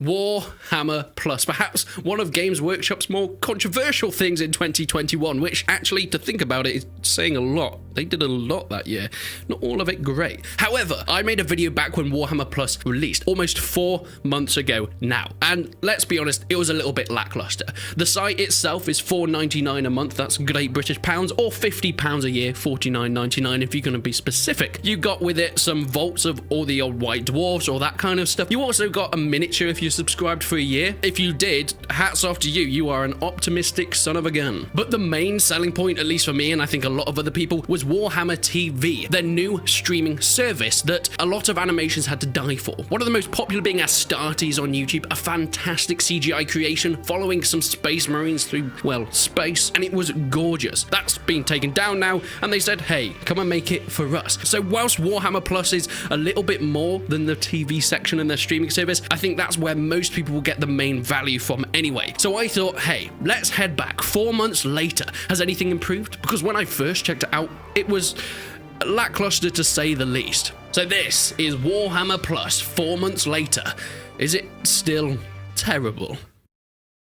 Warhammer Plus, perhaps one of Games Workshop's more controversial things in 2021, which actually, to think about it, is saying a lot. They did a lot that year, not all of it great. However, I made a video back when Warhammer Plus released, almost 4 months ago now, and let's be honest, it was a little bit lackluster. The site itself is $4.99 a month, that's Great British pounds, or £50 a year, $49.99 if you're going to be specific. You got with it some vaults of all the old white dwarfs, or that kind of stuff. You also got a miniature if you subscribed for a year. If you did, hats off to you. You are an optimistic son of a gun. But the main selling point, at least for me, and I think a lot of other people, was Warhammer TV, their new streaming service that a lot of animations had to die for. One of the most popular being Astartes on YouTube, a fantastic CGI creation following some space marines through, well, space, and it was gorgeous. That's been taken down now, and they said, hey, come and make it for us. So whilst Warhammer Plus is a little bit more than the TV section in their streaming service, I think that's where most people will get the main value from anyway. So I thought, hey, let's head back 4 months later. Has anything improved? Because when I first checked it out, it was lackluster to say the least. So this is Warhammer Plus 4 months later. Is it still terrible?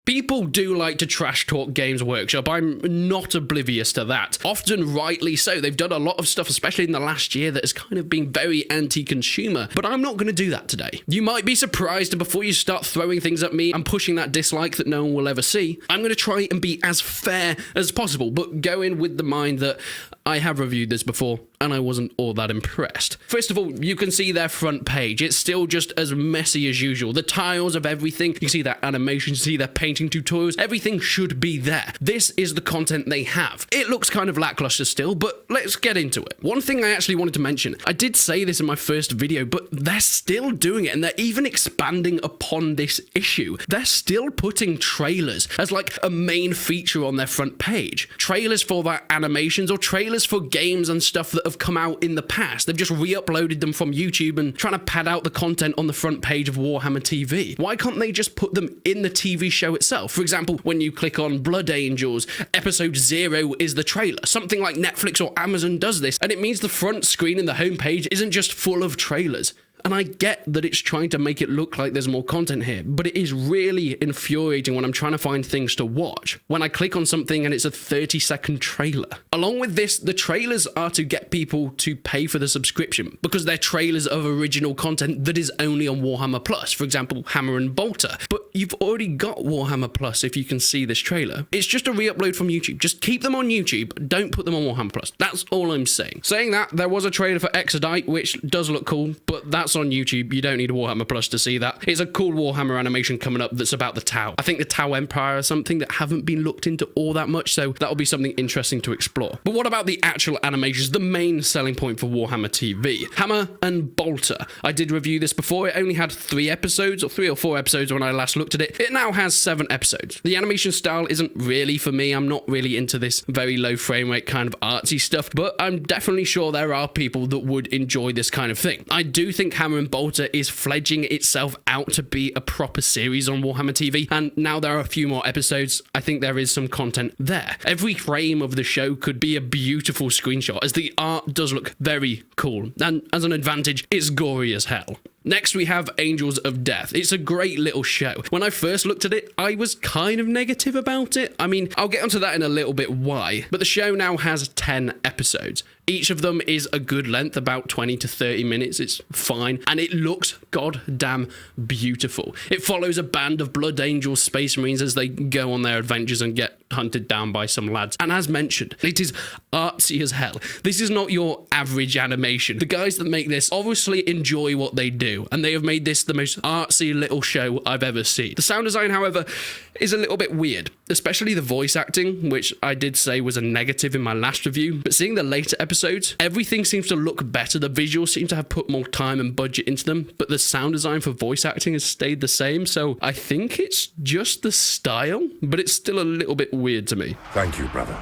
People do like to trash talk Games Workshop. I'm not oblivious to that. Often rightly so. They've done a lot of stuff, especially in the last year, that has kind of been very anti-consumer. But I'm not going to do that today. You might be surprised, and before you start throwing things at me and pushing that dislike that no one will ever see, I'm going to try and be as fair as possible, but go in with the mind that I have reviewed this before, and I wasn't all that impressed. First of all, you can see their front page. It's still just as messy as usual. The tiles of everything, you see their animations, you see their painting tutorials, everything should be there. This is the content they have. It looks kind of lackluster still, but let's get into it. One thing I actually wanted to mention, I did say this in my first video, but they're still doing it, and they're even expanding upon this issue. They're still putting trailers as like a main feature on their front page. Trailers for their animations, or trailers for games and stuff that have come out in the past. They've just re-uploaded them from YouTube and trying to pad out the content on the front page of Warhammer TV. Why can't they just put them in the TV show itself? For example, when you click on Blood Angels, episode 0 is the trailer. Something like Netflix or Amazon does this, and it means the front screen and the homepage isn't just full of trailers. And I get that it's trying to make it look like there's more content here, but it is really infuriating when I'm trying to find things to watch, when I click on something and it's a 30-second trailer. Along with this, the trailers are to get people to pay for the subscription, because they're trailers of original content that is only on Warhammer Plus, for example, Hammer and Bolter. But you've already got Warhammer Plus if you can see this trailer. It's just a re-upload from YouTube. Just keep them on YouTube, don't put them on Warhammer Plus. That's all I'm saying. Saying that, there was a trailer for Exodite, which does look cool, but that's on YouTube. You don't need Warhammer Plus to see that. It's a cool Warhammer animation coming up that's about the Tau. I think the Tau Empire is something that haven't been looked into all that much, so that'll be something interesting to explore. But what about the actual animations, the main selling point for Warhammer TV? Hammer and Bolter. I did review this before. It only had 3 episodes, or 3 or 4 episodes when I last looked at it. It now has 7 episodes. The animation style isn't really for me. I'm not really into this very low frame rate kind of artsy stuff, but I'm definitely sure there are people that would enjoy this kind of thing. I do think Hammer and Bolter is fledging itself out to be a proper series on Warhammer TV, and now there are a few more episodes. I think there is some content there. Every frame of the show could be a beautiful screenshot, as the art does look very cool, and as an advantage, it's gory as hell. Next, we have Angels of Death. It's a great little show. When I first looked at it, I was kind of negative about it. I mean, I'll get onto that in a little bit why, but the show now has 10 episodes. Each of them is a good length, about 20 to 30 minutes. It's fine, and it looks goddamn beautiful. It follows a band of Blood Angels Space Marines as they go on their adventures and get hunted down by some lads. And as mentioned, it is artsy as hell. This is not your average animation. The guys that make this obviously enjoy what they do, and they have made this the most artsy little show I've ever seen. The sound design, however, is a little bit weird, especially the voice acting, which I did say was a negative in my last review. But seeing the later episodes, everything seems to look better. The visuals seem to have put more time and budget into them, but the sound design for voice acting has stayed the same. So I think it's just the style, but it's still a little bit weird to me. Thank you, brother.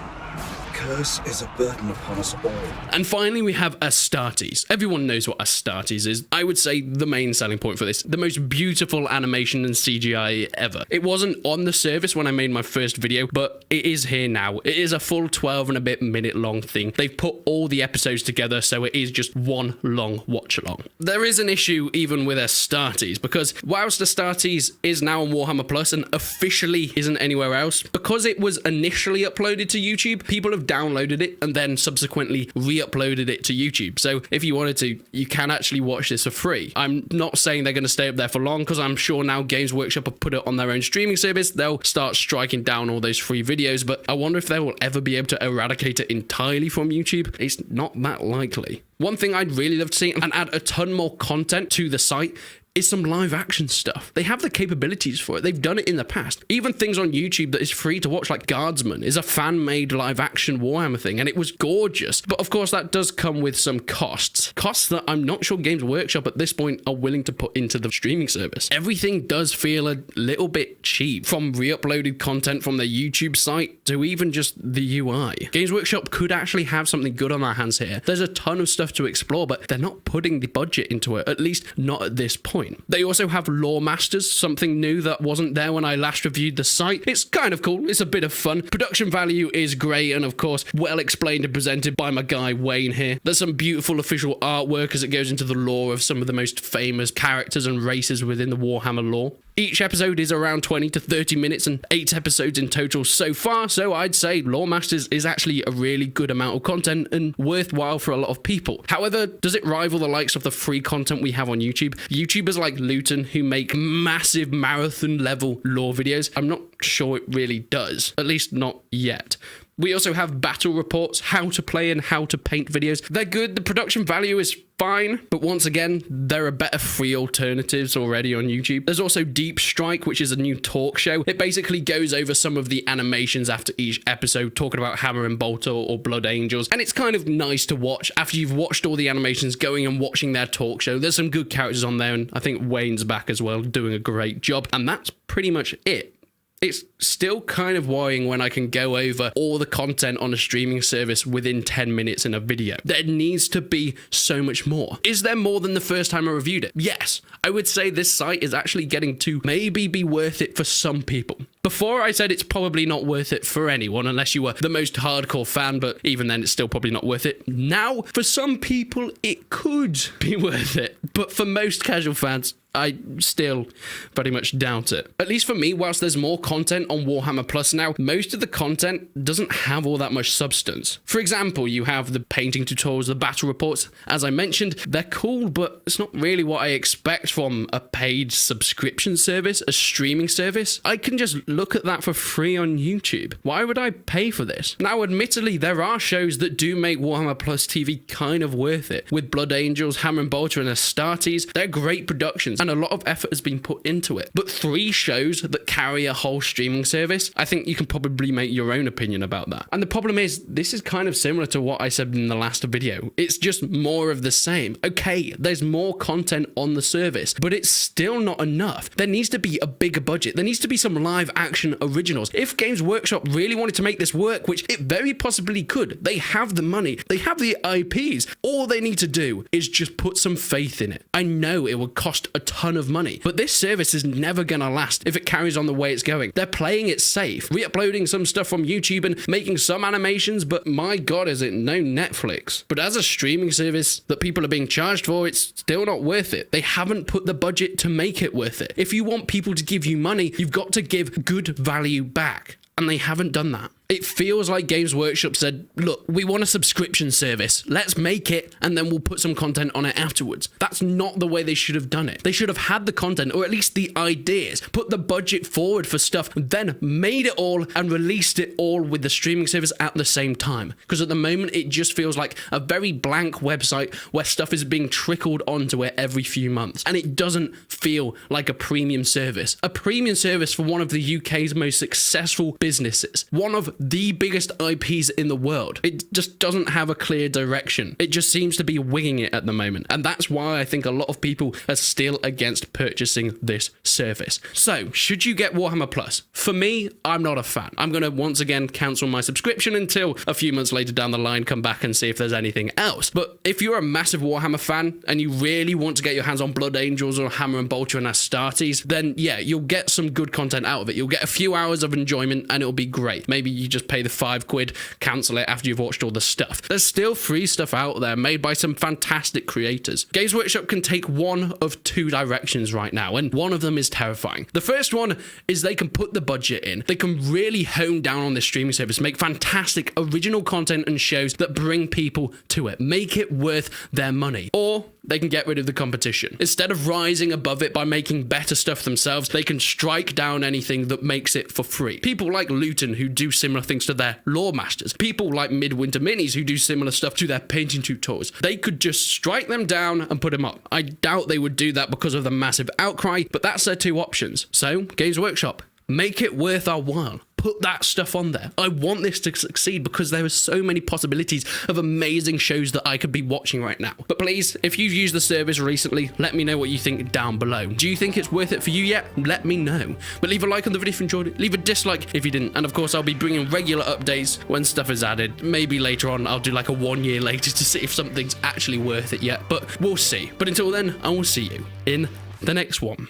curse is a burden upon us all. And finally, we have astartes. Everyone knows what astartes is. I would say the main selling point for this, the most beautiful animation and CGI ever. It wasn't on the service when I made my first video, but it is here now. It is a full 12 and a bit minute long thing. They've put all the episodes together, so it is just one long watch along. There is an issue even with astartes, because whilst astartes is now on Warhammer Plus and officially isn't anywhere else, because it was initially uploaded to YouTube, people have downloaded it and then subsequently re-uploaded it to YouTube. So if you wanted to, you can actually watch this for free. I'm not saying they're going to stay up there for long, because I'm sure now Games Workshop have put it on their own streaming service, they'll start striking down all those free videos, but I wonder if they will ever be able to eradicate it entirely from YouTube. It's not that likely. One thing I'd really love to see and add a ton more content to the site is some live action stuff. They have the capabilities for it. They've done it in the past. Even things on YouTube that is free to watch, like Guardsman, is a fan-made live action Warhammer thing, and it was gorgeous. But of course, that does come with some costs. Costs that I'm not sure Games Workshop at this point are willing to put into the streaming service. Everything does feel a little bit cheap, from re-uploaded content from their YouTube site to even just the UI. Games Workshop could actually have something good on their hands here. There's a ton of stuff to explore, but they're not putting the budget into it, at least not at this point. They also have Lore Masters, something new that wasn't there when I last reviewed the site. It's kind of cool. It's a bit of fun. Production value is great, and of course, well explained and presented by my guy Wayne here. There's some beautiful official artwork as it goes into the lore of some of the most famous characters and races within the Warhammer lore. Each episode is around 20 to 30 minutes and 8 episodes in total so far, so I'd say Lore Masters is actually a really good amount of content and worthwhile for a lot of people. However, does it rival the likes of the free content we have on YouTube? YouTubers like Luton, who make massive marathon level lore videos, I'm not sure it really does, at least not yet. We also have battle reports, how to play and how to paint videos. They're good, the production value is fine, but once again, there are better free alternatives already on YouTube. There's also Deep Strike, which is a new talk show. It basically goes over some of the animations after each episode, talking about Hammer and Bolter or Blood Angels, and it's kind of nice to watch after you've watched all the animations, going and watching their talk show. There's some good characters on there, and I think Wayne's back as well, doing a great job, and that's pretty much it. It's still kind of worrying when I can go over all the content on a streaming service within 10 minutes in a video. There needs to be so much more. Is there more than the first time I reviewed it? Yes. I would say this site is actually getting to maybe be worth it for some people. Before I said it's probably not worth it for anyone unless you were the most hardcore fan, but even then it's still probably not worth it. Now, for some people, it could be worth it. But for most casual fans, I still very much doubt it. At least for me, whilst there's more content on Warhammer Plus now, most of the content doesn't have all that much substance. For example, you have the painting tutorials, the battle reports. As I mentioned, they're cool, but it's not really what I expect from a paid subscription service, a streaming service. I can just look at that for free on YouTube. Why would I pay for this? Now, admittedly, there are shows that do make Warhammer Plus TV kind of worth it. With Blood Angels, Hammer and Bolter, and Astartes, they're great productions, and a lot of effort has been put into it. But 3 shows that carry a whole streaming service, I think you can probably make your own opinion about that. And the problem is, this is kind of similar to what I said in the last video. It's just more of the same. Okay, there's more content on the service, but it's still not enough. There needs to be a bigger budget. There needs to be some live action originals. If Games Workshop really wanted to make this work, which it very possibly could, they have the money, they have the IPs. All they need to do is just put some faith in it. I know it would cost a ton of money, but this service is never gonna last if it carries on the way it's going. They're playing it safe, re-uploading some stuff from YouTube and making some animations, but my god, is it no Netflix. But as a streaming service that people are being charged for, it's still not worth it. They haven't put the budget to make it worth it. If you want people to give you money, you've got to give good value back, and they haven't done that. It feels like Games Workshop said, look, we want a subscription service. Let's make it, and then we'll put some content on it afterwards. That's not the way they should have done it. They should have had the content, or at least the ideas, put the budget forward for stuff, then made it all and released it all with the streaming service at the same time. Because at the moment, it just feels like a very blank website where stuff is being trickled onto it every few months. And it doesn't feel like a premium service. A premium service for one of the UK's most successful businesses. One of the biggest IPs in the world. It just doesn't have a clear direction. It just seems to be winging it at the moment. And that's why I think a lot of people are still against purchasing this service. So, should you get Warhammer Plus? For me, I'm not a fan. I'm going to once again cancel my subscription until a few months later down the line, come back and see if there's anything else. But if you're a massive Warhammer fan and you really want to get your hands on Blood Angels or Hammer and Bolter and Astartes, then yeah, you'll get some good content out of it. You'll get a few hours of enjoyment and it'll be great. Maybe you just pay the £5, cancel it after you've watched all the stuff. There's still free stuff out there made by some fantastic creators. Games Workshop can take one of two directions right now, and one of them is terrifying. The first one is they can put the budget in. They can really hone down on this streaming service, make fantastic original content and shows that bring people to it, make it worth their money. Or they can get rid of the competition. Instead of rising above it by making better stuff themselves, they can strike down anything that makes it for free. People like Luton, who do similar things to their Lore Masters. People like Midwinter Minis, who do similar stuff to their painting tutorials. They could just strike them down and put them up. I doubt they would do that because of the massive outcry, but that's their two options. So, Games Workshop, make it worth our while. Put that stuff on there. I want this to succeed because there are so many possibilities of amazing shows that I could be watching right now. But please, if you've used the service recently, let me know what you think down below. Do you think it's worth it for you yet? Let me know. But leave a like on the video if you enjoyed it. Leave a dislike if you didn't. And of course, I'll be bringing regular updates when stuff is added. Maybe later on, I'll do like a 1 year later to see if something's actually worth it yet. But we'll see. But until then, I will see you in the next one.